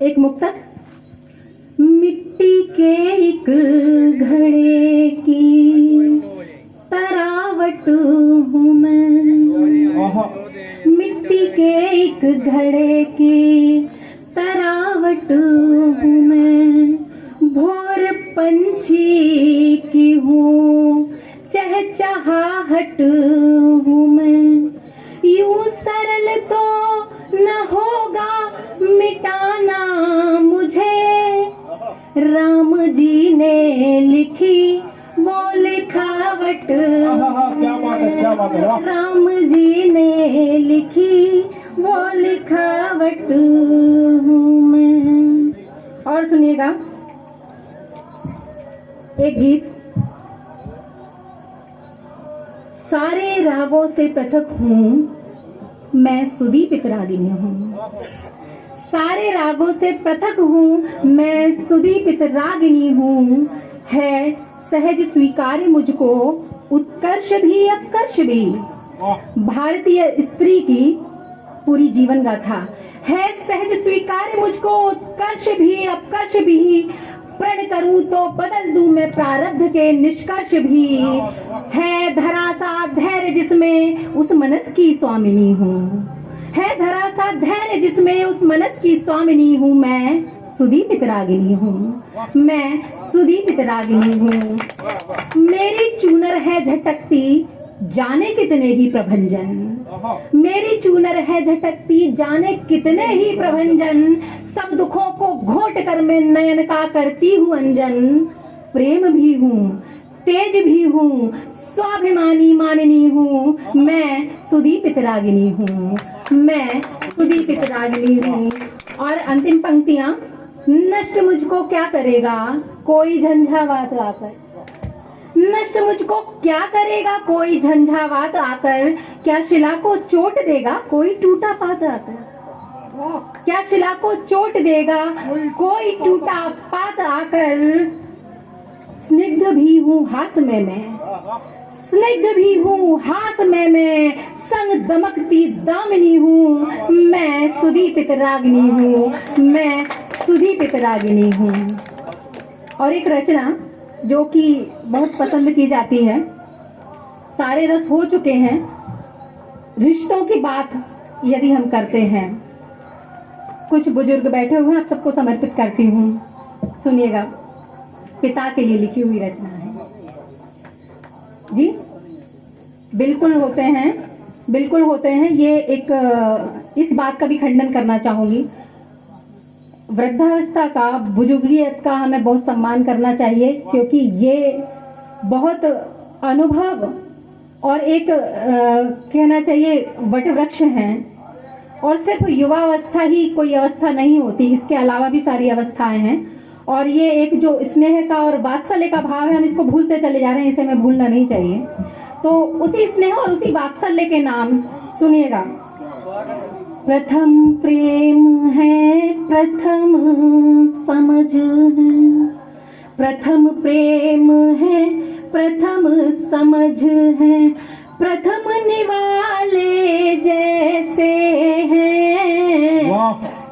एक मुक्तक। मिट्टी के एक घड़े की तरावट हूँ मैं, मिट्टी के एक घड़े की तरावट हूँ मैं, भोर पंछी की हूँ चहचहाहट हूँ मैं, यूं सरल तो न होगा मिटाना मुझे, राम जी ने लिखी वो लिखावट, राम जी ने लिखी वो लिखावट हूँ मैं। और सुनिएगा एक गीत। सारे रागों से पृथक हूँ मैं सुदीपित रागिनी हूँ, सारे रागों से पृथक हूँ मैं सुदीपित रागिनी हूँ, है सहज स्वीकार्य मुझको उत्कर्ष भी अपकर्ष भी, भारतीय स्त्री की पूरी जीवन गाथा है, सहज स्वीकार्य मुझको उत्कर्ष भी अपकर्ष भी, प्रण करूं तो बदल दूं मैं प्रारब्ध के निष्कर्ष भी, है धरा सा धैर्य जिसमें उस मनस की स्वामिनी हूँ, है धरा सा धैर्य जिसमें उस मनस की स्वामिनी हूँ, मैं सुदीपित रागिनी हूँ, मैं सुदीपित रागिनी हूँ, मेरी चूनर है झटकती जाने कितने ही प्रभंजन, मेरी चूनर है झटकती जाने कितने ही प्रभंजन, सब दुखों को घोट कर मैं नयन का करती हूँ अंजन, प्रेम भी हूँ तेज भी हूँ स्वाभिमानी माननी हूँ, मैं सुदीपित रागिनी हूँ, मैं सुदीपित रागिनी हूँ। और अंतिम पंक्तियां। नष्ट मुझको क्या करेगा कोई झंझावात आकर, नष्ट मुझको क्या करेगा कोई झंझावात आकर, क्या शिला को चोट देगा कोई टूटा पात आकर, क्या शिला को चोट देगा कोई टूटा पात आकर, स्निग्ध भी हूँ हाथ में मैं, स्निग्ध भी हूँ हाथ में मैं, संग दमकती दामिनी हूँ, मैं सुदीपित रागिनी हूँ, मैं सुदीपित रागिनी हूँ। और एक रचना जो कि बहुत पसंद की जाती है, सारे रस हो चुके हैं, रिश्तों की बात यदि हम करते हैं, कुछ बुजुर्ग बैठे हुए हैं, आप सबको समर्पित करती हूँ, सुनिएगा। पिता के लिए लिखी हुई रचना है जी। बिल्कुल होते हैं, बिल्कुल होते हैं। ये एक इस बात का भी खंडन करना चाहूंगी, वृद्धावस्था का, बुजुर्गियत का हमें बहुत सम्मान करना चाहिए, क्योंकि ये बहुत अनुभव और एक कहना चाहिए वटवृक्ष हैं, और सिर्फ युवावस्था ही कोई अवस्था नहीं होती, इसके अलावा भी सारी अवस्थाएं हैं। और ये एक जो स्नेह का और वात्सल्य का भाव है, हम इसको भूलते चले जा रहे हैं, इसे हमें भूलना नहीं चाहिए। तो उसी स्नेह और उसी वात्सल्य के नाम सुनिएगा। प्रथम प्रेम है प्रथम समझ है, प्रथम प्रेम है प्रथम समझ है, प्रथम निवाले जैसे हैं,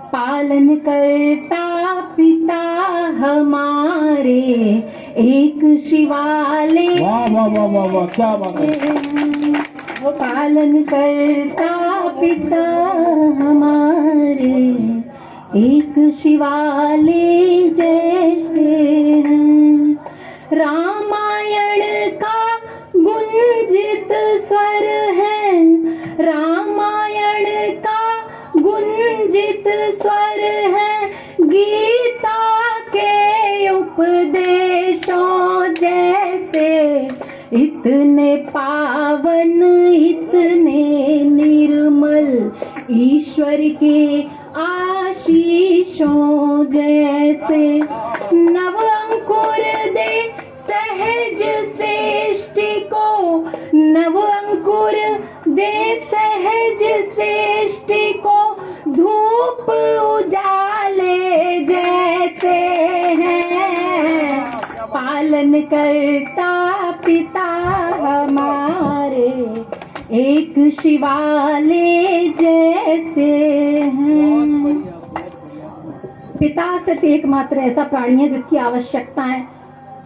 पालन करता पिता हमारे एक शिवाले, वाह वाह वाह वाह वाह, क्या बात है। पालन करता पिता हमारे एक शिवाले जैसे हैं, रामायण का गुंजित स्वर है, रामायण का गुंजित स्वर है, गीता के उपदेशों जैसे, इतने पावन इतने निर्मल ईश्वर के आशीषों जैसे, नव अंकुर दे सहज सृष्टि को, नव अंकुर दे सहज सृष्टि को, धूप उजाले जैसे हैं, पालन करता पिता हमारे एक शिवाले जैसे हैं। पिता सिर्फ एकमात्र ऐसा प्राणी है जिसकी आवश्यकताएं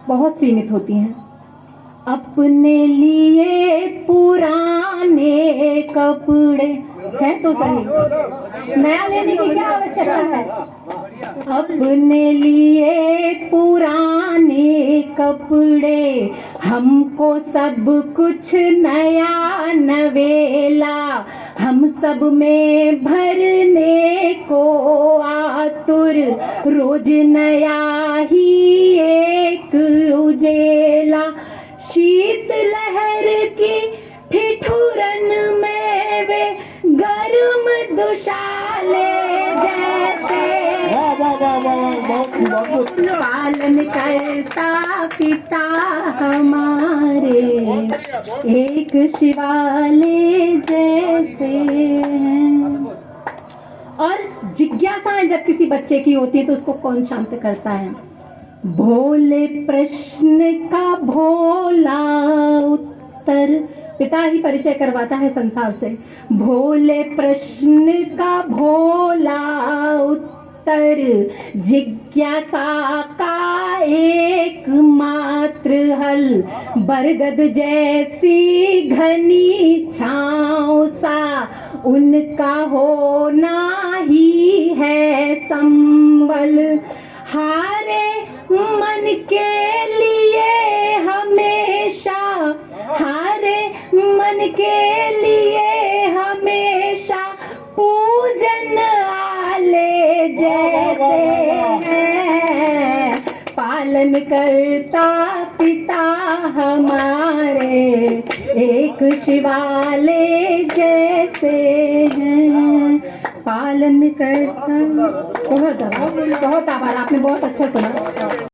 बहुत सीमित होती हैं। अपने लिए पुराने कपड़े हैं तो सही, नया लेने की क्या आवश्यकता है। अपने लिए पुराने कपड़े, हमको सब कुछ नया नवेला, हम सब में भरने को आतुर, रोज नया ही एक उजेला। शीत लहर की ठिठुरन में वे गर्म दुशाले जैसे वाह वाह वाह वाह, बहुत पालन करता पिता हमारे, एक शिवाले जैसे हैं। और जिज्ञासाएं जब किसी बच्चे की होती है तो उसको कौन शांत करता है। भोले प्रश्न का भोला उत्तर, पिता ही परिचय करवाता है संसार से। भोले प्रश्न का भोला उत्तर, जिज्ञासा का एकमात्र हल, बरगद जैसी घनी छाँव सा उनका होना ही है संबल। हारे मन के लिए हमेशा, हारे मन के लिए हमेशा पूजन आले जैसे हैं। पालन करता पिता हमारे, एक शिवाले जैसे हैं। पालन करता। बहुत आभार, आपने बहुत अच्छा सुना।